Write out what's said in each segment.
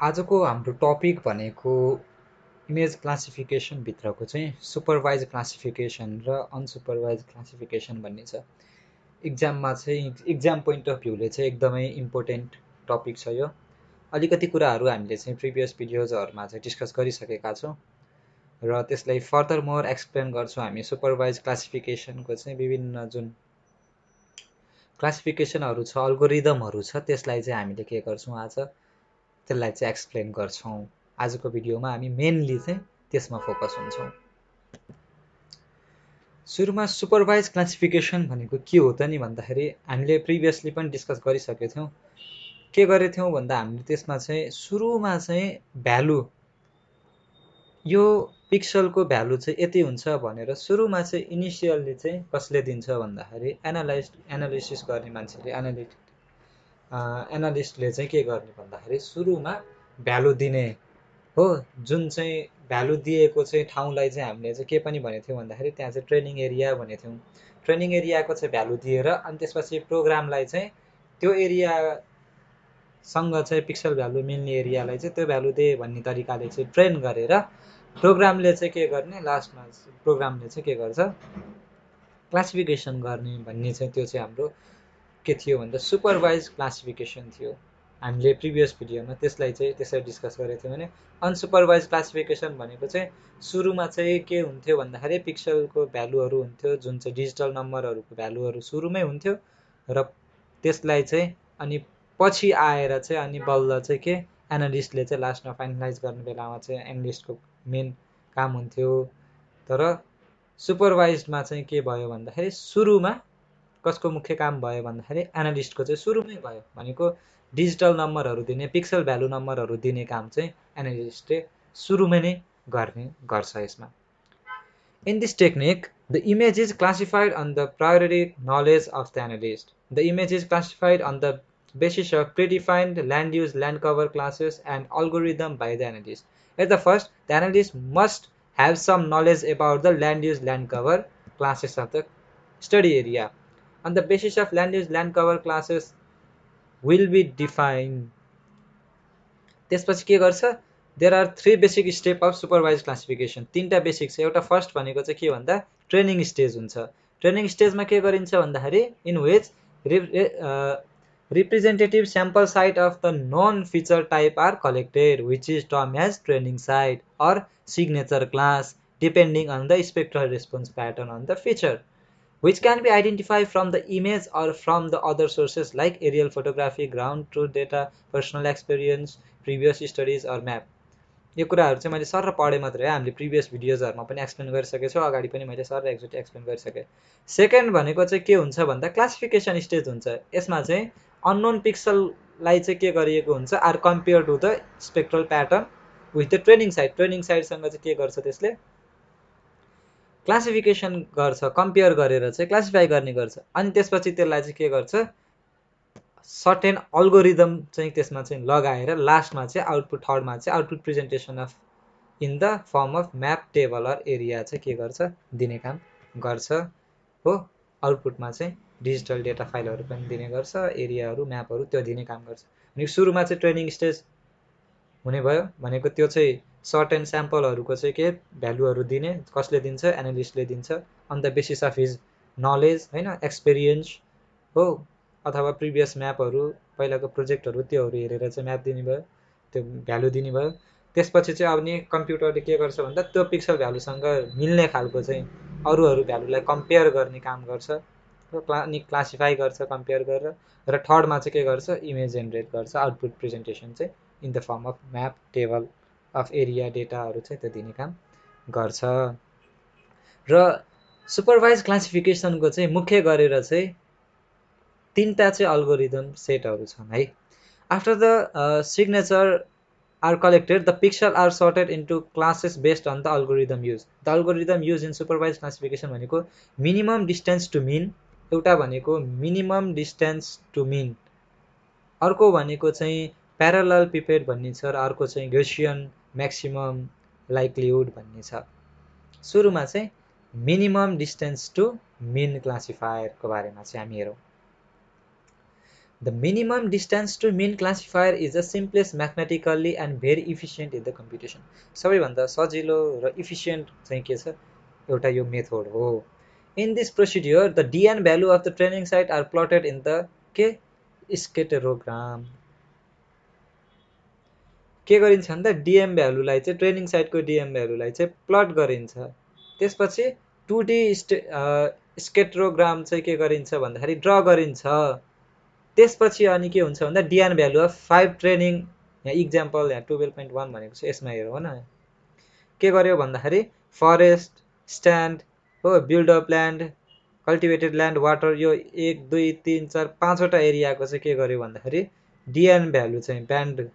आजको हाम्रो टपिक भनेको इमेज क्लासिफिकेसन भित्रको चाहिँ सुपरभाइज क्लासिफिकेसन र अनसुपरभाइज क्लासिफिकेसन भन्ने छ। इक्जाममा चाहिँ इक्जाम पोइन्ट अफ भ्यूले चाहिँ एकदमै इम्पोर्टेन्ट टपिक छ यो। अलिकति कुराहरू हामीले चाहिँ प्रिभियस भिडियोजहरूमा चाहिँ डिस्कस गरिसकेका छौँ र त्यसलाई फर्दर मोर एक्सप्लेन गर्छौँ हामी। सुपरभाइज क्लासिफिकेसनको चाहिँ विभिन्न जुन क्लासिफिकेसनहरू छ, अल्गोरिदमहरू छ, त्यसलाई चाहिँ हामीले के गर्छौँ आज त्यसलाई चाहिँ एक्सप्लेन गर्छौँ। आजको भिडियोमा हामी मेनली चाहिँ त्यसमा फोकस हुन्छौँ। सुरुमा सुपरभाइज क्लासिफिकेसन भनेको के हो त नि भन्दाखेरि हामीले प्रिभियसली पनि डिस्कस गरिसकेका थियौँ। के गरेको थियौँ भन्दा हामीले त्यसमा चाहिँ सुरुमा चाहिँ भ्यालु, यो पिक्सलको भ्यालु चाहिँ यति हुन्छ भनेर सुरुमा चाहिँ इनिसियल्ली चाहिँ कसले दिन्छ भन्दाखेरि एनालिसिस गर्ने मान्छेले, एनालिस्टले चाहिँ के गर्ने भन्दाखेरि सुरुमा भ्यालु दिने हो। जुन चाहिँ भ्यालु दिएको चाहिँ ठाउँलाई चाहिँ हामीले चाहिँ के पनि भनेको थियौँ भन्दाखेरि त्यहाँ चाहिँ ट्रेनिङ एरिया भनेको थियौँ। ट्रेनिङ एरियाको चाहिँ भ्यालु दिएर अनि त्यसपछि प्रोग्रामलाई चाहिँ त्यो एरियासँग चाहिँ पिक्सल भ्यालु मिल्ने एरियालाई चाहिँ त्यो भ्यालु दे भन्ने तरिकाले चाहिँ ट्रेन गरेर प्रोग्रामले चाहिँ के गर्ने, लास्टमा प्रोग्रामले चाहिँ के गर्छ, क्लासिफिकेसन गर्ने भन्ने चाहिँ त्यो चाहिँ हाम्रो के थियो भन्दा सुपरभाइज क्लासिफिकेसन थियो। हामीले प्रिभियस भिडियोमा त्यसलाई चाहिँ त्यसरी डिस्कस गरेको थियौँ भने अनसुपरभाइज क्लासिफिकेसन भनेको चाहिँ सुरुमा चाहिँ के हुन्थ्यो भन्दाखेरि पिक्सलको भ्यालुहरू हुन्थ्यो, जुन चाहिँ डिजिटल नम्बरहरूको भ्यालुहरू सुरुमै हुन्थ्यो र त्यसलाई चाहिँ अनि पछि आएर चाहिँ अनि बल्ल चाहिँ के एनालिस्टले चाहिँ लास्टमा फाइनलाइज गर्ने बेलामा चाहिँ एनालिस्टको मेन काम हुन्थ्यो। तर सुपरभाइजमा चाहिँ के भयो भन्दाखेरि सुरुमा कसको मुख्य काम भयो भन्दाखेरि एनालिस्टको चाहिँ सुरुमै भयो भनेको डिजिटल नम्बरहरू दिने, पिक्सल भ्यालु नम्बरहरू दिने काम चाहिँ एनालिस्टले सुरुमै नै गर्छ यसमा। In this technique, the image is classified on the priority knowledge of the analyst. The image is classified on the basis of predefined land use, land cover classes and algorithm by the analyst. At the first, the analyst must have some knowledge about the land use, land cover classes of the study area. On the basis of land use, land cover classes will be defined. त्यसपछि के गर्छ, there are 3 basic step of supervise classification. 3टा basic छ। एउटा first भनेको चाहिँ के भन्दा ट्रेनिङ स्टेज हुन्छ। ट्रेनिङ स्टेजमा के गरिन्छ भन्दाखेरि in which representative sample site of the known feature type are collected which is term as training site or signature class depending on the spectral response pattern on the feature which can be identified from the image or from the other sources like aerial photography, ground truth data, personal experience, previous studies or map. यो कुराहरू चाहिँ मैले sir पढे मात्रै, हामीले previous भिडियोजहरुमा पनि explain गरिसकेको छु, अगाडि पनि मैले सर एकचोटि एक्सप्लेन गरिसके। सेकेन्ड भनेको चाहिँ के हुन्छ भन्दा क्लासिफिकेसन स्टेज हुन्छ। यसमा चाहिँ अननोन पिक्सललाई चाहिँ के गरिएको हुन्छ, are compare to the spectral pattern with the training side. Training साइडसँग चाहिँ के गर्छ, त्यसले क्लासिफिकेसन गर्छ, कम्पेयर गरेर चाहिँ क्लासिफाई गर्ने गर्छ। अनि त्यसपछि त्यसलाई चाहिँ के गर्छ, सर्टेन अल्गोरिदम चाहिँ त्यसमा चाहिँ लगाएर लास्टमा चाहिँ आउटपुट, थर्डमा चाहिँ output presentation of in the form of map, table or area चाहिँ के गर्छ, दिने काम गर्छ हो। आउटपुटमा चाहिँ डिजिटल डेटा फाइलहरू पनि दिने गर्छ, एरियाहरू, म्यापहरू त्यो दिने काम गर्छ। अनि सुरुमा चाहिँ ट्रेनिङ स्टेज हुने भयो भनेको त्यो चाहिँ सर्टेन स्याम्पलहरूको चाहिँ के भ्यालुहरू दिने, कसले दिन्छ, एनालिस्टले दिन्छ on the basis of his knowledge होइन, एक्सपिरियन्स हो, अथवा प्रिभियस म्यापहरू, पहिलाको प्रोजेक्टहरू त्योहरू हेरेर चाहिँ म्याप दिने भयो, त्यो भ्यालु दिने भयो। त्यसपछि चाहिँ अब नि कम्प्युटरले के गर्छ भन्दा त्यो पिक्सल भ्यालुसँग मिल्ने खालको चाहिँ अरू भ्यालुलाई कम्पेयर गर्ने काम गर्छ, अनि क्लासिफाई गर्छ कम्पेयर गरेर। र थर्डमा चाहिँ के गर्छ, इमेज जेनेरेट गर्छ, आउटपुट प्रेजेन्टेसन चाहिँ in the form of map, table of area, डेटाहरू चाहिँ त्यो दिने काम गर्छ। र सुपरभाइज क्लासिफिकेसनको चाहिँ मुख्य गरेर चाहिँ 3टा चाहिँ अल्गोरिदम सेटहरू छन् है। After the signature are collected, the pixel are sorted into classes based on the algorithm used. The algorithm used in supervised classification भनेको minimum distance to mean, एउटा भनेको minimum distance to mean, अर्को भनेको चाहिँ parallel pipette भन्ने छ, र अर्को चाहिँ Gaussian maximum likelihood भन्ने छ। सुरुमा चाहिँ minimum distance to mean classifier को बारेमा चाहिँ हामी हेरौँ। The minimum distance to mean classifier is the simplest mathematically and very efficient in the computation. सबैभन्दा सजिलो र efficient चाहिँ के छ एउटा यो मेथड हो. In this procedure the dn value of the training site are plotted in the के स्केटरोग्राम. के गरिन्छ भन्दा dm भ्यालुलाई चाहिँ ट्रेनिङ साइटको dm भ्यालुलाई चाहिँ प्लट गरिन्छ. त्यसपछि 2D स्केटरोग्राम चाहिँ के गरिन्छ भन्दाखेरि ड्र गरिन्छ. त्यसपछि अनि के हुन्छ भन्दा dn भ्यालु अफ 5 ट्रेनिङ, यहाँ इक्जाम्पल यहाँ 12.1 भनेको छ यसमा हेरौँ न. के गर्यो भन्दाखेरि फरेस्ट, स्ट्यान्ड हो, build up land, cultivated land, water, यो 1 2 3 4 5 वटा एरियाको चाहिँ के गर्यो भन्दाखेरि dn भ्यालु चाहिँ ब्यान्ड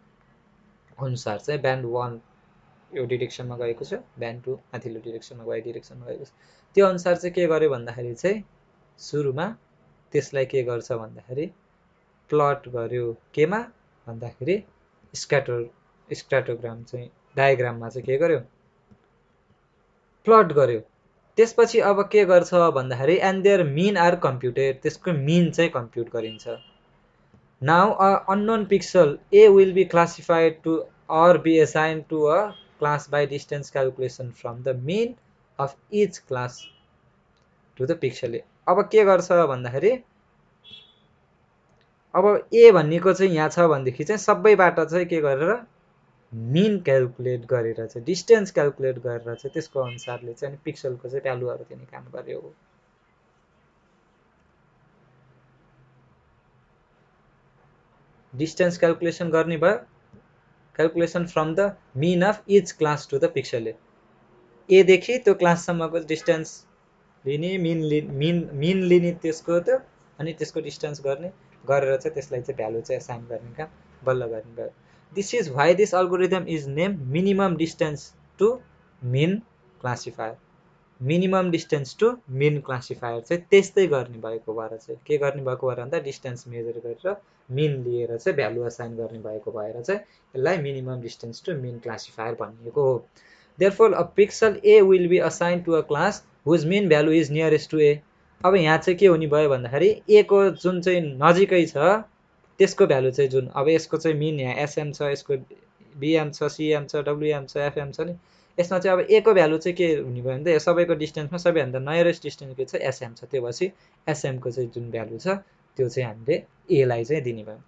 अनुसार चाहिँ ब्यान्ड 1 यो डिरेक्सनमा गएको छ, ब्यान्ड 2 माथिल्लो डिरेक्सनमा वाइ डिरेक्सनमा गएको छ. त्यो अनुसार चाहिँ के गर्यो भन्दाखेरि चाहिँ सुरुमा त्यसलाई के गर्छ भन्दाखेरि प्लट गर्यो. केमा भन्दाखेरि स्क्याटोग्राम चाहिँ डायग्राममा चाहिँ के गर्यो प्लट गर्यो. त्यसपछि अब के गर्छ भन्दाखेरि and there mean are computed, त्यसको मिन चाहिँ कम्प्युट गरिन्छ. Now a unknown pixel A will be classified to or be assigned to a class by distance calculation from the mean of each class to the pixel A. अब के गर्छ भन्दाखेरि अब A भन्नेको चाहिँ यहाँ छ भनेदेखि चाहिँ सबैबाट चाहिँ के गरेर मिन क्याल्कुलेट गरेर चाहिँ डिस्टेन्स क्याल्कुलेट गरेर चाहिँ त्यसको अनुसारले चाहिँ पिक्सलको चाहिँ भ्यालुहरु दिने काम गर्यो. डिस्टेन्स क्याल्कुलेसन गर्ने भयो, calculation from the mean of each class to the pixel A. A देखि त्यो क्लाससम्मको डिस्टेन्स लिने, मिन लिने त्यसको त्यो, अनि त्यसको डिस्टेन्स गर्ने गरेर चाहिँ त्यसलाई चाहिँ भ्यालु चाहिँ असाइन गर्ने काम बल्ल गर्ने भयो. This is why this algorithm is name minimum distance to mean classifier. Minimum distance to mean classifier चाहिँ त्यस्तै गर्ने भएको भएर चाहिँ के गर्ने भएको भएर भन्दा डिस्टेन्स मेजर गरेर मिन लिएर चाहिँ भ्यालु असाइन गर्ने भएको भएर चाहिँ यसलाई minimum distance to mean classifier भनिएको हो. Therefore a pixel A will be assign to a class whose mean value is nearest to A. अब यहाँ चाहिँ के हुने भयो भन्दाखेरि ए को जुन चाहिँ नजिकै छ त्यसको भ्यालु चाहिँ जुन, अब यसको चाहिँ मिन यहाँ एसएम छ, यसको बिएम छ, सिएम छ, डब्लुएम छ, एफएम छ नि, यसमा चाहिँ अब ए को भ्यालु चाहिँ के हुने भयो भन्दा सबैको डिस्टेन्समा सबैभन्दा नियरेस्ट डिस्टेन्स के छ एसएम छ. त्यो भएपछि एसएम को चाहिँ जुन भ्यालु छ त्यो चाहिँ हामीले ए लाई चाहिँ दिने भयो.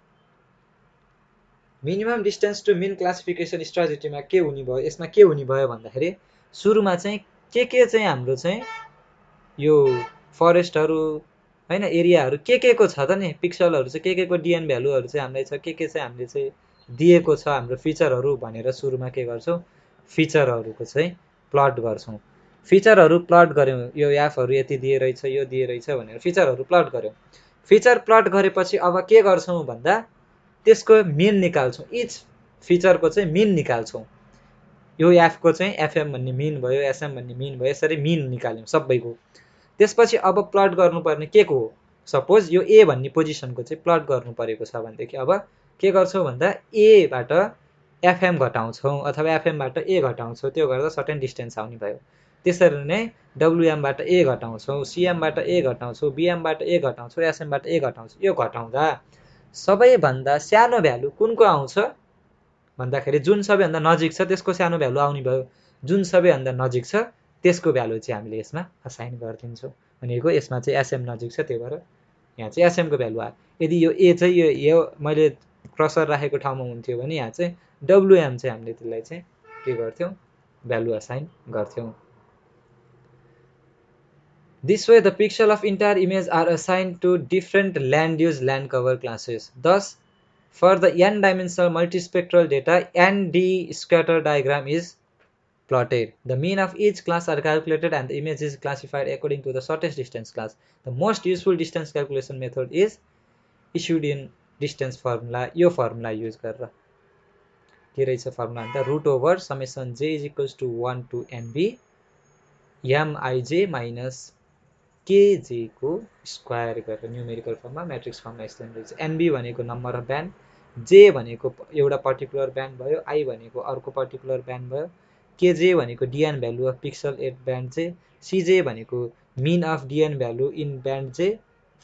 Minimum distance to mean classification स्ट्राटेजीमा के हुने भयो, यसमा के हुने भयो भन्दाखेरि सुरुमा चाहिँ के चाहिँ हाम्रो चाहिँ यो फरेस्टहरु हैन एरियाहरु के को छ त नि, पिक्सलहरु चाहिँ के को डीएन भ्यालुहरु चाहिँ हामीलाई छ, के चाहिँ हामीले चाहिँ दिएको छ हाम्रो फिचरहरु भनेर सुरुमा के गर्छौं फिचरहरुको चाहिँ प्लट गर्छौं. फिचरहरु प्लट गर्यौं, यो एफहरु यति दिए रहेछ, यो दिए रहेछ भनेर फिचरहरु प्लट गर्यौं. फिचर प्लट गरेपछि अब के गर्छौं भन्दा त्यसको मिन निकाल्छौं, इच फिचरको चाहिँ मिन निकाल्छौं. यो एफ को चाहिँ एफएम भन्ने मिन भयो, एसएम भन्ने मिन भयो, यसरी मिन निकाल्यौं सबैको. त्यसपछि अब प्लट गर्नुपर्ने के को हो, सपोज यो ए भन्ने पोजिसनको चाहिँ प्लट गर्नु परेको छ भनेदेखि अब के गर्छौं भन्दा ए बाट एफएम घटाउँछौं अथवा एफएम बाट ए घटाउँछौं, त्यो गर्दा सर्टेन डिस्टेन्स आउने भयो. त्यसरी नै डब्लुएम बाट ए घटाउँछौं, सीएम बाट ए घटाउँछौं, बीएम बाट ए घटाउँछौं, एसएम बाट ए घटाउँछौं. यो घटाउँदा सबैभन्दा सानो भ्यालु कुनको आउँछ भन्दाखेरि जुन सबैभन्दा नजिक छ त्यसको सानो भ्यालु आउने भयो. जुन सबैभन्दा नजिक छ त्यसको भ्यालु चाहिँ हामीले यसमा असाइन गर्दिन्छौं. भनेको यसमा चाहिँ एसएम नजिक छ, त्यही भएर यहाँ चाहिँ एसएम को भ्यालु आयो. यदि यो ए चाहिँ यो मैले क्रसर राखेको ठाउँमा हुन्थ्यो भने यहाँ चाहिँ डब्लुएम चाहिँ हामीले त्यसलाई चाहिँ के गर्थ्यौं भ्यालु असाइन गर्थ्यौं. This way, the pixel of entire image are assigned to different land use land cover classes. Thus, for the n-dimensional multispectral data, ND scatter diagram is plotted. The mean of each class are calculated and the image is classified according to the shortest distance class. The most useful distance calculation method is issued in distance formula. यो formula use गरेर के रहेछ formula भन्दा root over summation j is equals to 1 to nb mij minus kj को square गरेर numerical फर्ममा matrix फर्ममा यस्तो रहेछ. एनबी भनेको नम्बर अफ ब्यान्ड, जे भनेको एउटा पर्टिकुलर ब्यान्ड भयो, आई भनेको अर्को पर्टिकुलर ब्यान्ड भयो, केजे भनेको DN value of pixel at band J, CJ भनेको mean of DN value in band J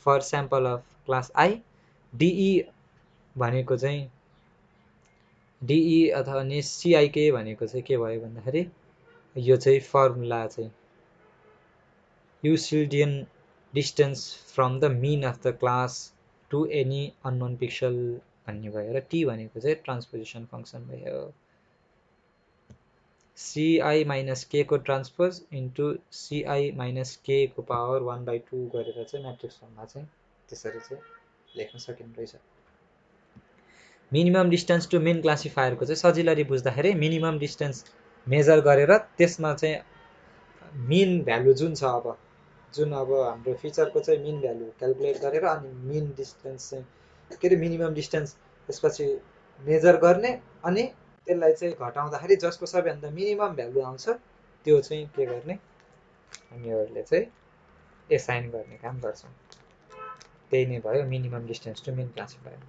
for sample of class I, DE भनेको चाहिँ डिई अथवा नि सिआइके भनेको चाहिँ के भयो भन्दाखेरि यो चाहिँ फर्मुला चाहिँ Euclidean distance from the mean of the class to any unknown pixel भन्ने भयो र टी भनेको चाहिँ ट्रान्सपोजिसन फङ्सन भयो सिआई माइनस के को transpose into CI minus K को पावर 1/2 गरेर चाहिँ म्याट्रिक्स फर्ममा चाहिँ त्यसरी चाहिँ लेख्न सकिने रहेछ मिनिमम डिस्टेन्स टु मिन क्लासिफायरको चाहिँ सजिलरी बुझ्दाखेरि मिनिमम डिस्टेन्स मेजर गरेर त्यसमा चाहिँ मिन भ्यालु जुन छ जुन हाम्रो फिचरको चाहिँ मिन भ्यालु क्याल्कुलेट गरेर अनि मिन डिस्टेन्स चाहिँ के अरे मिनिमम डिस्टेन्स त्यसपछि मेजर गर्ने अनि त्यसलाई चाहिँ घटाउँदाखेरि जसको सबैभन्दा मिनिमम भ्यालु आउँछ त्यो चाहिँ के गर्ने हामीहरूले चाहिँ एसाइन गर्ने काम गर्छौँ त्यही नै भयो minimum distance to mean classifier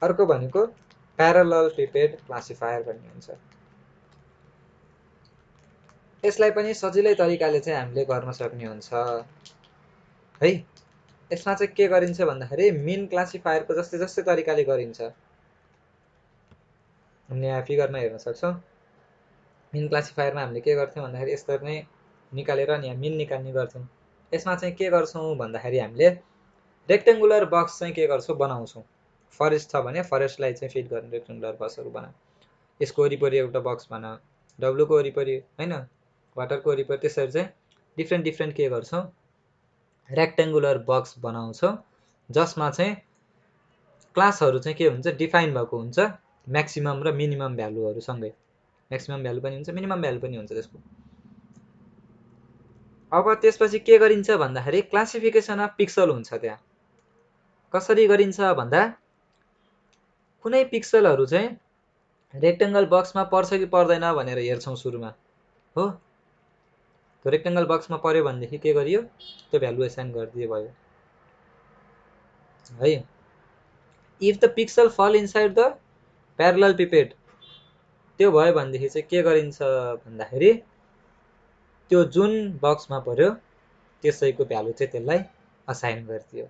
अर्को भनेको प्यारलल प्रिपेड क्लासिफायर भन्ने हुन्छ यसलाई पनि सजिलै तरिकाले चाहिँ हामीले गर्न सक्ने हुन्छ है यसमा चाहिँ के गरिन्छ भन्दाखेरि मिन क्लासिफायरको जस्तै जस्तै तरिकाले गरिन्छ हामीले यहाँ फिगरमा हेर्न सक्छौँ मिन क्लासिफायरमा हामीले के गर्थ्यौँ भन्दाखेरि यस्तो नै निकालेर अनि यहाँ मिन निकाल्ने गर्थ्यौँ यसमा चाहिँ के गर्छौँ भन्दाखेरि हामीले रेक्टेङ्गुलर बक्स चाहिँ के गर्छौँ बनाउँछौँ फरेस्ट छ भने फरेस्टलाई चाहिँ फिट गर्ने रेक्टेङ्गुलर बक्सहरू बना यसको वरिपरि एउटा बक्स बना डब्लुको वरिपरि हैन वाटरको वरिपरि त्यसरी चाहिँ डिफ्रेन्ट के गर्छौँ रेक्टेङ्गुलर बक्स बनाउँछौँ जसमा चाहिँ क्लासहरू चाहिँ के हुन्छ डिफाइन भएको हुन्छ म्याक्सिमम र मिनिमम भ्यालुहरू सँगै म्याक्सिमम भ्यालु पनि हुन्छ मिनिमम भ्यालु पनि हुन्छ त्यसको अब त्यसपछि के गरिन्छ भन्दाखेरि क्लासिफिकेसन अफ पिक्सल हुन्छ त्यहाँ कसरी गरिन्छ भन्दा कुनै पिक्सलहरू चाहिँ रेक्टेङ्गल बक्समा पर्छ कि पर्दैन भनेर हेर्छौँ सुरुमा हो त्यो रेक्टेङ्गल बक्समा पर्यो भनेदेखि के गरियो त्यो भ्यालु एसाइन गरिदियो भयो है इफ द पिक्सल फल इनसाइड द प्यारलल पिपेट त्यो भयो भनेदेखि चाहिँ के गरिन्छ भन्दाखेरि त्यो जुन बक्समा पर्यो त्यसैको भ्यालु चाहिँ त्यसलाई असाइन गरिदियो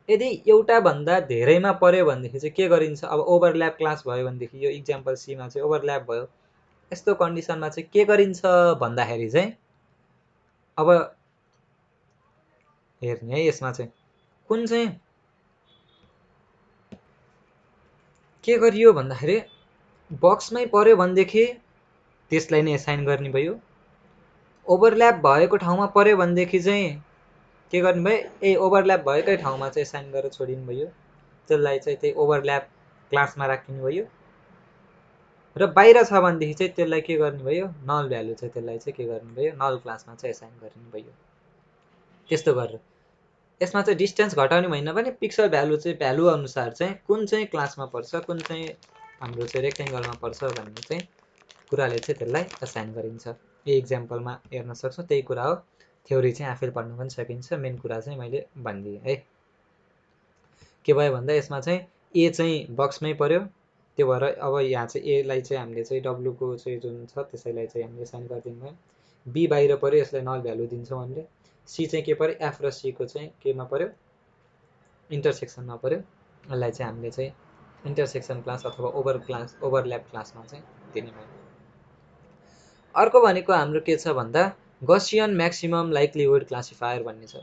यदि एउटा भन्दा धेरैमा पर्यो भनेदेखि चाहिँ के गरिन्छ अब ओभरल्याप क्लास भयो भनेदेखि यो इक्जाम्पल सीमा चाहिँ ओभरल्याप भयो यस्तो कन्डिसनमा चाहिँ के गरिन्छ भन्दाखेरि चाहिँ अब हेर्ने है यसमा चाहिँ कुन चाहिँ के गरियो भन्दाखेरि बक्समै पर्यो भनेदेखि त्यसलाई नै एसाइन गर्ने भयो ओभरल्याप भएको ठाउँमा पर्यो भनेदेखि चाहिँ के गर्ने भयो ओभरल्याप भएकै ठाउँमा चाहिँ एसाइन गरेर छोडिनु भयो त्यसलाई चाहिँ त्यही ओभरल्याप क्लासमा राख्नु भयो र बाहिर छ भनेदेखि चाहिँ त्यसलाई के गर्ने भयो नल भ्यालु चाहिँ त्यसलाई चाहिँ के गर्ने भयो नल क्लासमा चाहिँ एसाइन गर्ने भयो त्यस्तो गरेर यसमा चाहिँ डिस्टेन्स घटाउने भएन भने पिक्सल भ्यालु चाहिँ भ्यालु अनुसार चाहिँ कुन चाहिँ क्लासमा पर्छ कुन चाहिँ हाम्रो चाहिँ रेक्टेङ्गलमा पर्छ भन्ने चाहिँ कुराले चाहिँ त्यसलाई एसाइन गरिन्छ यो इक्जाम्पलमा हेर्न सक्छौँ त्यही कुरा हो थ्योरी चाहिँ आफैले पढ्न पनि सकिन्छ मेन कुरा चाहिँ मैले भनिदिएँ है के भयो भन्दा यसमा चाहिँ ए चाहिँ बक्समै पर्यो त्यो भएर अब यहाँ चाहिँ एलाई चाहिँ हामीले चाहिँ डब्लुको चाहिँ जुन छ त्यसैलाई चाहिँ हामीले एसाइन गरिदिनु भयो बी बाहिर पर्यो यसलाई नल भ्यालु दिन्छौँ हामीले सी चाहिँ के पर्यो एफ र सीको चाहिँ केमा पर्यो इन्टरसेक्सनमा पर्यो यसलाई चाहिँ हामीले चाहिँ इन्टरसेक्सन क्लास अथवा ओभरल्याप क्लासमा चाहिँ दिने भयो अर्को भनेको हाम्रो के छ भन्दा गसियन म्याक्सिमम लाइक्लिहुड क्लासिफायर भन्ने छ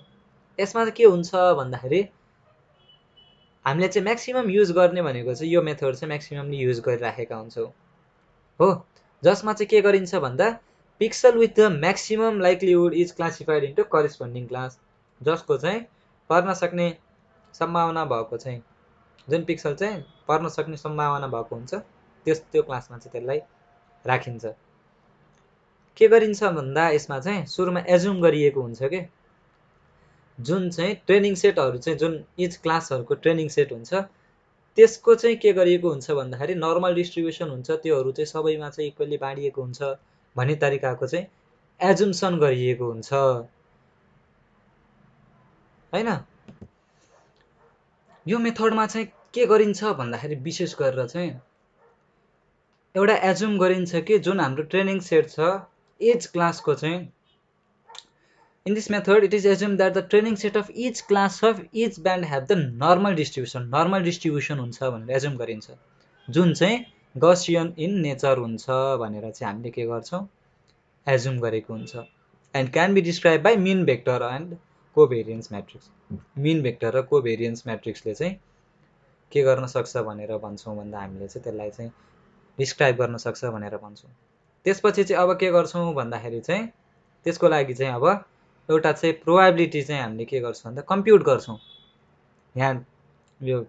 यसमा चाहिँ के हुन्छ भन्दाखेरि हामीले चाहिँ म्याक्सिमम युज गर्ने भनेको चाहिँ यो मेथड चाहिँ म्याक्सिममली युज गरिराखेका हुन्छौँ हो जसमा चाहिँ के गरिन्छ भन्दा pixel with the maximum लाइक्लिहुड is classified into corresponding class जसको चाहिँ पर्न सक्ने सम्भावना भएको चाहिँ जुन पिक्सल चाहिँ पर्न सक्ने सम्भावना भएको हुन्छ त्यो क्लासमा चाहिँ त्यसलाई राखिन्छ के गरिन्छ भन्दा यसमा चाहिँ सुरुमा एज्युम गरिएको हुन्छ के जुन चाहिँ ट्रेनिङ सेटहरू चाहिँ जुन इच क्लासहरूको ट्रेनिङ सेट हुन्छ त्यसको चाहिँ के गरिएको हुन्छ भन्दाखेरि नर्मल डिस्ट्रिब्युसन हुन्छ त्योहरू चाहिँ सबैमा चाहिँ इक्वली बाँडिएको हुन्छ भन्ने तरिकाको चाहिँ एजुम्सन गरिएको हुन्छ हैन यो मेथडमा चाहिँ के गरिन्छ भन्दाखेरि विशेष गरेर चाहिँ एउटा एजुम गरिन्छ कि जुन हाम्रो ट्रेनिङ सेट छ एज क्लासको चाहिँ In this method, it is assumed that the training set of each class of each band have the normal distribution हुन्छ भनेर एज्युम गरिन्छ, जुन चाहिँ गसियन इन नेचर हुन्छ भनेर चाहिँ हामीले के गर्छौँ एज्युम गरेको हुन्छ, and can be describe by mean vector and covariance matrix. Mean vector र कोभेरियन्स म्याट्रिक्सले चाहिँ के गर्न सक्छ भनेर भन्छौँ भन्दा हामीले चाहिँ त्यसलाई चाहिँ डिस्क्राइब गर्न सक्छ भनेर भन्छौँ। त्यसपछि चाहिँ अब के गर्छौँ भन्दाखेरि चाहिँ त्यसको लागि चाहिँ अब एउटा चाहिँ प्रोबेबिलिटी चाहिँ हामीले के गर्छौँ भन्दा कम्प्युट गर्छौँ। यहाँ यो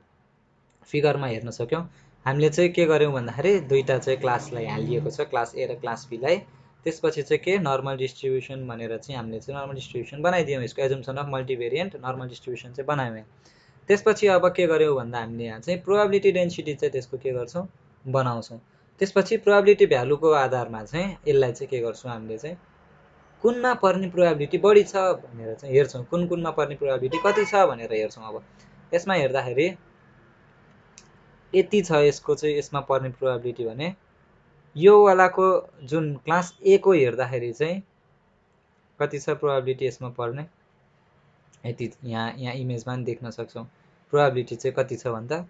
फिगरमा हेर्न सक्यौँ हामीले चाहिँ के गर्यौँ भन्दाखेरि दुईटा चाहिँ क्लासलाई यहाँ लिएको छ, क्लास ए र क्लास बीलाई। त्यसपछि चाहिँ के नर्मल डिस्ट्रिब्युसन भनेर चाहिँ हामीले चाहिँ नर्मल डिस्ट्रिब्युसन बनाइदियौँ, यसको एजुम्सन अफ मल्टिभेरिएन्ट नर्मल डिस्ट्रिब्युसन चाहिँ बनायौँ। त्यसपछि अब के गर्यौँ भन्दा हामीले यहाँ चाहिँ प्रोबेबिलिटी डेन्सिटी चाहिँ त्यसको के गर्छौँ बनाउँछौँ। त्यसपछि प्रोबेबिलिटी भ्यालुको आधारमा चाहिँ यसलाई चाहिँ के गर्छौँ हामीले चाहिँ कुनमा पर्ने प्रोबेबिलिटी बढी छ भनेर चाहिँ हेर्छौँ, कुनमा पर्ने प्रोबेबिलिटी कति छ भनेर हेर्छौँ। अब यसमा हेर्दाखेरि यति छ यसको चाहिँ यसमा पर्ने प्रोबेबिलिटी भने यो वालाको जुन क्लास ए को हेर्दाखेरि चाहिँ कति छ प्रोबेबिलिटी यसमा पर्ने, यति यहाँ इमेजमा पनि देख्न सक्छौँ। प्रोबेबिलिटी चाहिँ कति छ भन्दा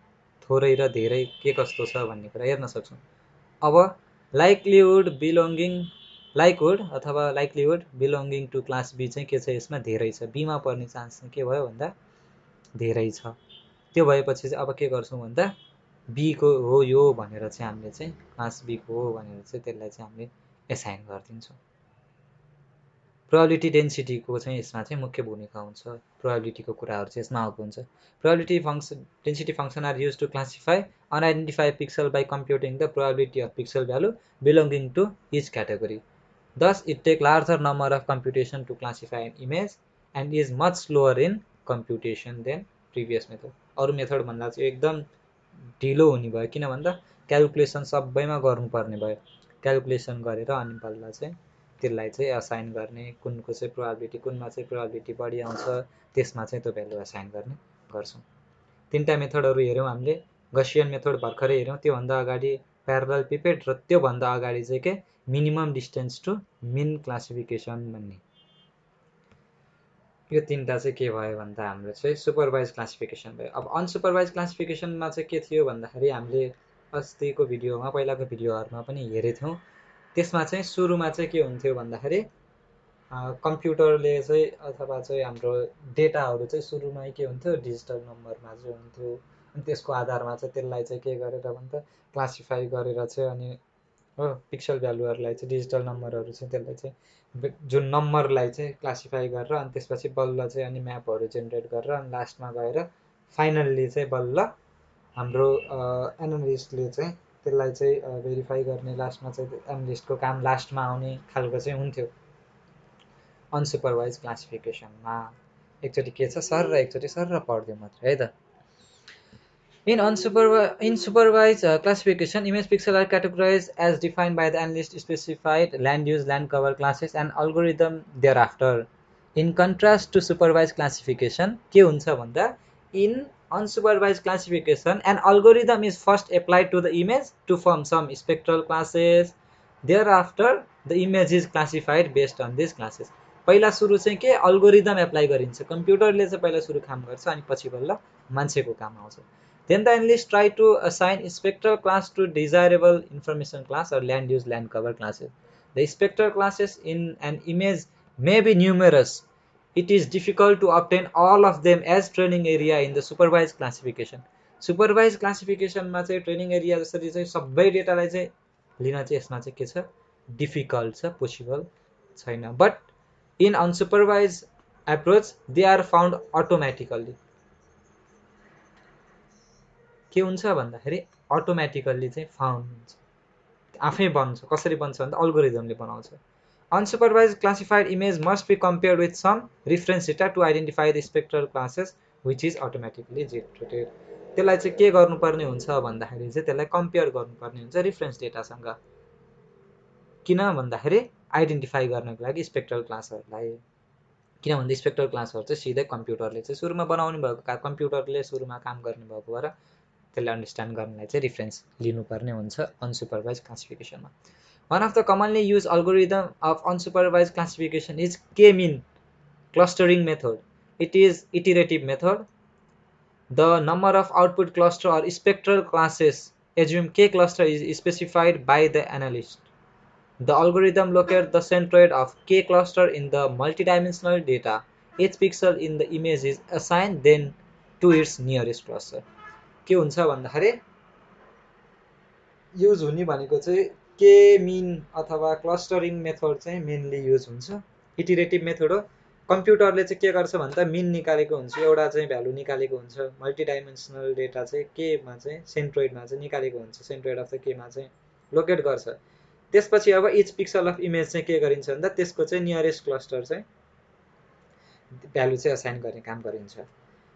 थोरै र धेरै के कस्तो छ भन्ने कुरा हेर्न सक्छौँ। अब लाइक्लिहुड अथवा likelihood belonging to class B चाहिँ के छ यसमा धेरै छ, बीमा पर्ने चान्स चाहिँ के भयो भन्दा धेरै छ। त्यो भएपछि चाहिँ अब के गर्छौँ भन्दा बीको हो यो भनेर चाहिँ हामीले चाहिँ क्लास बीको हो भनेर चाहिँ त्यसलाई चाहिँ हामीले एसाइन गरिदिन्छौँ। प्रोबेबिलिटी डेन्सिटीको चाहिँ यसमा चाहिँ मुख्य भूमिका हुन्छ, प्रोबेबिलिटीको कुराहरू चाहिँ यसमा आएको हुन्छ। Probability density function are use to classify unidentified pixel by computing the probability of pixel value belonging to each category. Thus, it takes larger number of computation to classify an image and is much slower in computation than previous method. अरू method भन्दा चाहिँ एकदम ढिलो हुने भयो, किन भन्दा calculation सबैमा गर्नुपर्ने भयो। क्यालकुलेसन गरेर अनि बल्ल चाहिँ त्यसलाई चाहिँ असाइन गर्ने, कुनको चाहिँ प्रोबेबिलिटी कुनमा चाहिँ प्रोबेबिलिटी बढी आउँछ त्यसमा चाहिँ त्यो भ्यालु असाइन गर्ने गर्छौँ। तीनटा मेथडहरू हेऱ्यौँ हामीले। गसियन मेथड भर्खरै हेऱ्यौँ, त्योभन्दा अगाडि प्यारलल पिपेट र त्योभन्दा अगाडि चाहिँ के minimum distance to mean classification भन्ने। यो तीनटा चाहिँ के भयो भन्दा हाम्रो चाहिँ सुपरभाइज क्लासिफिकेसन भयो। अब अनसुपरभाइज क्लासिफिकेसनमा चाहिँ के थियो भन्दाखेरि हामीले अस्तिको भिडियोमा पहिलाको भिडियोहरूमा पनि हेरेथ्यौँ। त्यसमा चाहिँ सुरुमा चाहिँ के हुन्थ्यो भन्दाखेरि कम्प्युटरले चाहिँ अथवा चाहिँ हाम्रो डेटाहरू चाहिँ सुरुमै के हुन्थ्यो डिजिटल नम्बरमा चाहिँ हुन्थ्यो, अनि त्यसको आधारमा चाहिँ त्यसलाई चाहिँ के गरेर भन्दा क्लासिफाई गरेर चाहिँ अनि हो पिक्सल भ्यालुहरूलाई चाहिँ डिजिटल नम्बरहरू चाहिँ त्यसलाई चाहिँ जुन नम्बरलाई चाहिँ क्लासिफाई गरेर अनि त्यसपछि बल्ल चाहिँ अनि म्यापहरू जेनेरेट गरेर अनि लास्टमा गएर फाइनल्ली चाहिँ बल्ल हाम्रो एनालिस्टले चाहिँ त्यसलाई चाहिँ भेरिफाई गर्ने, लास्टमा चाहिँ एनालिस्टको काम लास्टमा आउने खालको चाहिँ हुन्थ्यो अनसुपरभाइज क्लासिफिकेसनमा। एकचोटि के छ सर र एकचोटि सर र पढ्दिउँ मात्रै है त। In supervised classification, image pixels are categorized as defined by the analyst specified land use, land cover classes and algorithm thereafter. In contrast to supervised classification, के हुन्छ भन्दा in unsupervised classification, an algorithm is first applied to the image to form some spectral classes. Thereafter, the image is classified based on these classes. पहिला सुरु चाहिँ के algorithm apply गरिन्छ, कम्प्युटरले चाहिँ पहिला सुरु काम गर्छ अनि पछि बल्ल मान्छेको काम आउँछ। Then the analyst try to assign spectral class to desirable information class or land use, land cover classes. The spectral classes in an image may be numerous. It is difficult to obtain all of them as training area in the supervised classification. Supervised classification मा चाहिँ training area जसरी चाहिँ सबै डेटालाई चाहिँ लिन चाहिँ यसमा चाहिँ के छ डिफिकल्ट छ, पोसिबल छैन। But in unsupervise approach they are found automatically. के हुन्छ भन्दाखेरि अटोमेटिकल्ली चाहिँ फाउन्ड हुन्छ, आफै बन्छ। कसरी बन्छ भन्दा अल्गोरिदमले बनाउँछ। Unsupervise classified image must be compared with some reference data to identify the spectral classes which is automatically generated. त्यसलाई चाहिँ के गर्नुपर्ने हुन्छ भन्दाखेरि चाहिँ त्यसलाई कम्पेयर गर्नुपर्ने हुन्छ रिफरेन्स डेटासँग। किन भन्दाखेरि आइडेन्टिफाई गर्नको लागि स्पेक्ट्रल क्लासहरूलाई, किन भन्दा स्पेक्ट्रल क्लासहरू चाहिँ सिधै कम्प्युटरले चाहिँ सुरुमा बनाउनु भएको, कम्प्युटरले सुरुमा काम गर्ने भएको भएर त्यसलाई अन्डरस्ट्यान्ड गर्नलाई चाहिँ रिफरेन्स लिनुपर्ने हुन्छ अनसुपरभाइज क्लासिफिकेसनमा। One of the commonly use algorithm of unsupervise classification is K mean. clustering method. It is iterative method. The number of output cluster or spectral classes assume k cluster is specified by the analyst. The algorithm locates the centroid of k cluster in the multidimensional data. Each pixel in the image is assigned then to its nearest cluster. के हुन्छ भन्दाखेरि use हुने भनेको चाहिँ के mean अथवा clustering method चाहिँ mainly use हुन्छ। इटरेटिभ मेथड हो। कम्प्युटरले चाहिँ के गर्छ भन्दा मिन निकालेको हुन्छ, एउटा चाहिँ भ्यालु निकालेको हुन्छ, मल्टिडाइमेन्सनल डेटा चाहिँ केमा चाहिँ सेन्ट्रोइडमा चाहिँ निकालेको हुन्छ, सेन्ट्रोइड अफ द केमा चाहिँ लोकेट गर्छ। त्यसपछि अब इच पिक्सल अफ इमेज चाहिँ के गरिन्छ भन्दा त्यसको चाहिँ नियरेस्ट क्लस्टर चाहिँ भ्यालु चाहिँ असाइन गर्ने काम गरिन्छ।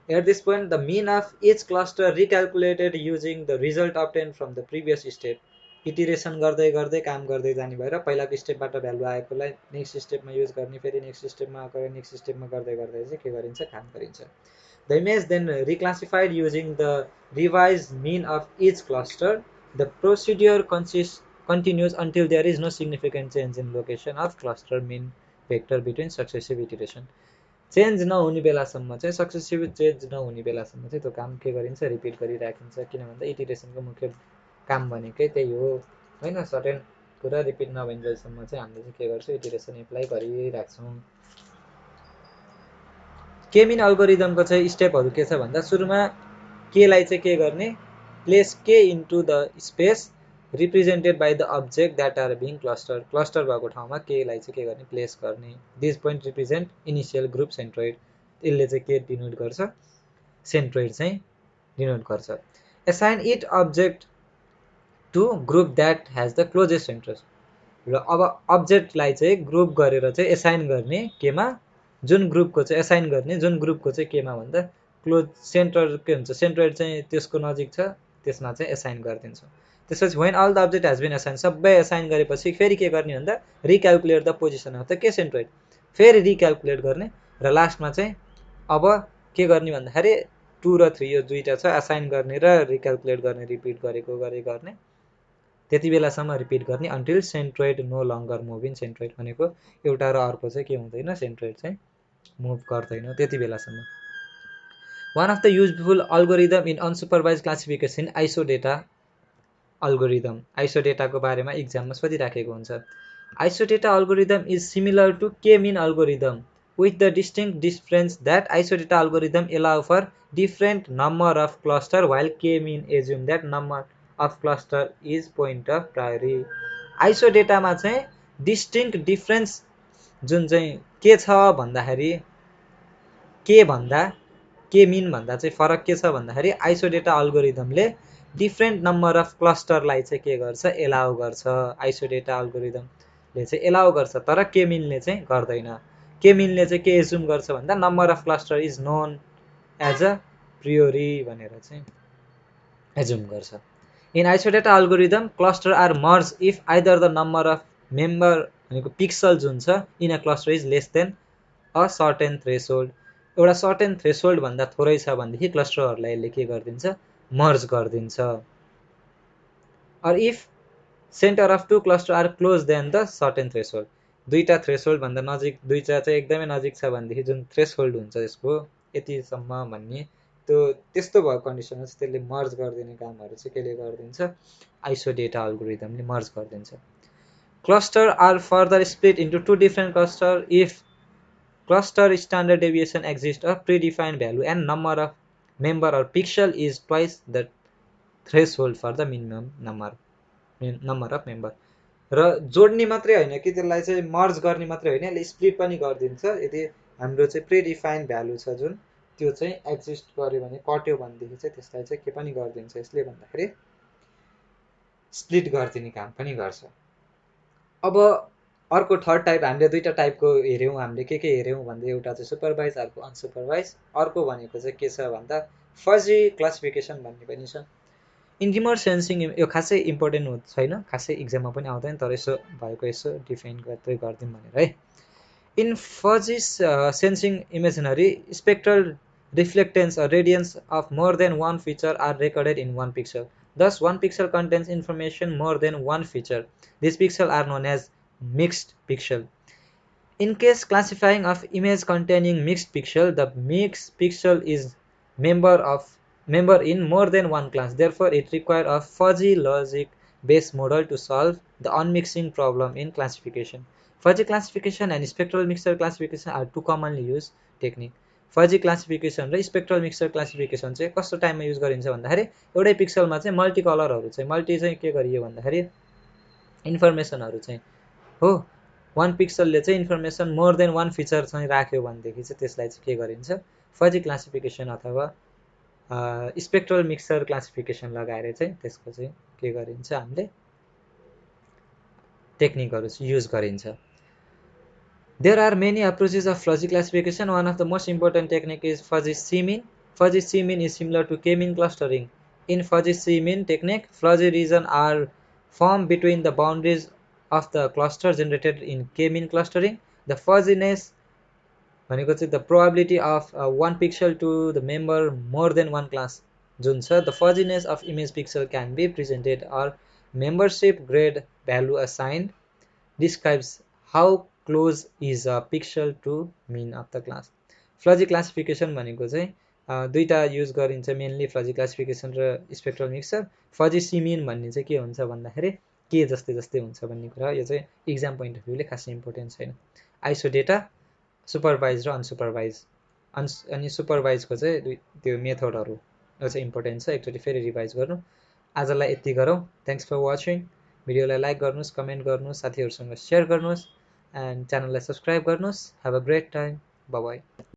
At this point, the mean of each cluster recalculated using the result obtained from the previous step. Iteration गर्दै गर्दै काम गर्दै जाने भएर पहिलाको स्टेपबाट भ्यालु आएकोलाई नेक्स्ट स्टेपमा युज गर्ने, फेरि नेक्स्ट स्टेपमा आएको नेक्स्ट स्टेपमा गर्दै गर्दै चाहिँ के गरिन्छ, काम गरिन्छ। The image then reclassified using the revised mean of each cluster. The procedure continues until there is no significant change in location of cluster mean vector between successive iteration. Change नहुने बेलासम्म चाहिँ सक्सेसिभ चेन्ज नहुने बेलासम्म चाहिँ त्यो काम के गरिन्छ, रिपिट गरिराखिन्छ। किन भन्दा इटिरेसनको मुख्य काम भनेकै त्यही हो होइन, सर्टेन कुरा रिपिट नभइन्जेलसम्म चाहिँ हामीले चाहिँ के गर्छौँ, इटिरेसन एप्लाई गरिराख्छौँ। के मिन अल्गोरिदमको चाहिँ स्टेपहरू के छ भन्दा सुरुमा केलाई चाहिँ के गर्ने, place K into the space represented by the object that are being cluster, cluster भएको ठाउँमा केलाई चाहिँ के गर्ने, प्लेस गर्ने। This point represent initial group centroid, यसले चाहिँ के डिनोट गर्छ, सेन्ट्रोइड चाहिँ डिनोट गर्छ। Assign it object to group that has the closest centre, र अब अब्जेक्टलाई चाहिँ ग्रुप गरेर चाहिँ एसाइन गर्ने केमा, जुन ग्रुपको चाहिँ एसाइन गर्ने, जुन ग्रुपको चाहिँ केमा भन्दा क्लोज सेन्टर के हुन्छ, सेन्ट्रोइड चाहिँ त्यसको नजिक छ त्यसमा चाहिँ एसाइन गरिदिन्छ। त्यसपछि when all the object has been assign, सबै एसाइन गरेपछि फेरि के गर्ने भन्दा recalculate the position of the K centroid, फेरि रिक्यालकुलेट गर्ने र लास्टमा चाहिँ अब के गर्ने भन्दाखेरि 2 र 3 यो दुईटा छ, एसाइन गर्ने र रिक्यालकुलेट गर्ने, रिपिट गरेको गर्ने, त्यति बेलासम्म रिपिट गर्ने until centroid no longer move in, centroid भनेको एउटा र अर्को चाहिँ के हुँदैन, सेन्ट्रोइड चाहिँ मुभ गर्दैन त्यति बेलासम्म। One of the useful algorithm in unsupervise classification ISODATA algorithm. आइसोडेटाको बारेमा इक्जाममा सोधिराखेको हुन्छ। ISODATA algorithm is similar to K mean algorithm with the distinct difference that isodata algorithm allow for different number of cluster while k-mean assume that number of cluster is point of priority। आइसोडेटा मा चाहिँ distinct difference जुन चाहिँ के छ भन्दाखेरि, के भन्दा के मिन भन्दा चाहिँ फरक के छ भन्दाखेरि आइसोडेटा अल्गोरिदमले डिफरेन्ट नम्बर अफ क्लस्टरलाई चाहिँ के गर्छ, एलाउ गर्छ। आइसोडेटा अल्गोरिदमले चाहिँ एलाउ गर्छ तर के मिनले चाहिँ गर्दैन। के मिनले चाहिँ के एज्युम गर्छ भन्दा number of cluster is known as a priori भनेर चाहिँ एज्युम गर्छ। In ISODATA algorithm cluster are merge if either the number of member भनेको पिक्सल जुन छ in a cluster is less than a certain threshold, एउटा certain threshold भन्दा थोरै छ भनेदेखि क्लस्टरहरूलाई यसले के गरिदिन्छ, मर्ज गरिदिन्छ। Or if centre of two cluster are close than the certain threshold, दुईटा थ्रेसहोल्ड भन्दा नजिक, दुईटा चाहिँ एकदमै नजिक छ भनेदेखि जुन थ्रेसहोल्ड हुन्छ यसको यतिसम्म भन्ने, त्यो त्यस्तो भएको कन्डिसनमा चाहिँ त्यसले मर्ज गरिदिने कामहरू चाहिँ केले गरिदिन्छ, आइसोडेटा अल्गोरिदमले मर्ज गरिदिन्छ। Cluster are further split into 2 different cluster if cluster standard deviation exist a predefined value and number of member or pixel is twice the threshold for the minimum number of member. र जोड्ने मात्रै होइन कि त्यसलाई चाहिँ मर्ज गर्ने मात्रै होइन, यसले स्प्लिट पनि गरिदिन्छ। यदि हाम्रो चाहिँ प्रिडिफाइन्ड भ्यालु छ जुन त्यो चाहिँ एक्जिस्ट गर्यो भने, कट्यो भनेदेखि चाहिँ त्यसलाई चाहिँ के पनि गरिदिन्छ यसले भन्दाखेरि स्प्लिट गरिदिने काम पनि गर्छ। अब अर्को थर्ड टाइप, हामीले दुईटा टाइपको हेऱ्यौँ, हामीले के हेऱ्यौँ भन्दा एउटा चाहिँ सुपरभाइज, अर्को अनसुपरभाइज। अर्को भनेको चाहिँ के छ भन्दा फजी क्लासिफिकेसन भन्ने पनि छ। इन रिमोट सेन्सिङ, यो खासै इम्पोर्टेन्ट छैन, खासै इक्जाममा पनि आउँदैन, तर यसो भएको यसो डिफाइन गर्दै गरिदिउँ भनेर है। In fuzzy sensing imaginary spectral reflectance or radiance of more than one feature are recorded in one pixel. Thus, one pixel contains information more than one feature. These pixels are known as mixed pixel. In case classifying of image containing mixed pixel, the mixed pixel is member in more than one class. Therefore, it requires a fuzzy logic based model to solve the unmixing problem in classification. Fuzzy classification and spectral mixture classification are two commonly used technique. Fuzzy classification र spectral mixture classification चाहिँ कस्तो टाइममा use गरिन्छ भन्दाखेरि एउटै पिक्सलमा चाहिँ multi कलरहरू चाहिँ मल्टी चाहिँ के गरियो भन्दाखेरि इन्फर्मेसनहरू चाहिँ हो वान पिक्सलले चाहिँ information more than one feature चाहिँ राख्यो भनेदेखि चाहिँ त्यसलाई चाहिँ के गरिन्छ फजी क्लासिफिकेसन अथवा स्पेक्ट्रल मिक्सचर क्लासिफिकेसन लगाएर चाहिँ त्यसको चाहिँ के गरिन्छ हामीले टेक्निकहरू युज गरिन्छ. There are many approaches of fuzzy classification. One of the most important technique is fuzzy C-mean. Fuzzy C-mean is similar to K-mean clustering. In fuzzy C-mean technique, fuzzy regions are formed between the boundaries of the cluster generated in K-mean clustering. The fuzziness, the probability of one pixel to the member more than one class. The fuzziness of image pixel can be presented or membership grade value assigned describes how close is a pixel to mean of the class. Fuzzy classification भनेको चाहिँ दुईटा use गरिन्छ mainly fuzzy classification र spectral mixture. Fuzzy semen भन्ने चाहिँ के हुन्छ भन्दाखेरि के जस्तै जस्तै हुन्छ भन्ने कुरा. यो चाहिँ एक्जाम पोइन्ट अफ भ्यूले खासै इम्पोर्टेन्ट छैन. आइसो डेटा सुपरभाइज र अनसुपरभाइज अनि सुपरभाइजको चाहिँ त्यो मेथडहरू चाहिँ इम्पोर्टेन्ट छ. एकचोटि फेरि रिभाइज गर्नु. आजलाई यति गरौँ. Thanks for watching. भिडियोलाई लाइक गर्नुहोस्, कमेन्ट गर्नुहोस्, साथीहरूसँग सेयर गर्नुहोस् एन्ड च्यानललाई सब्सक्राइब गर्नुहोस्. Have a great time. Bye by.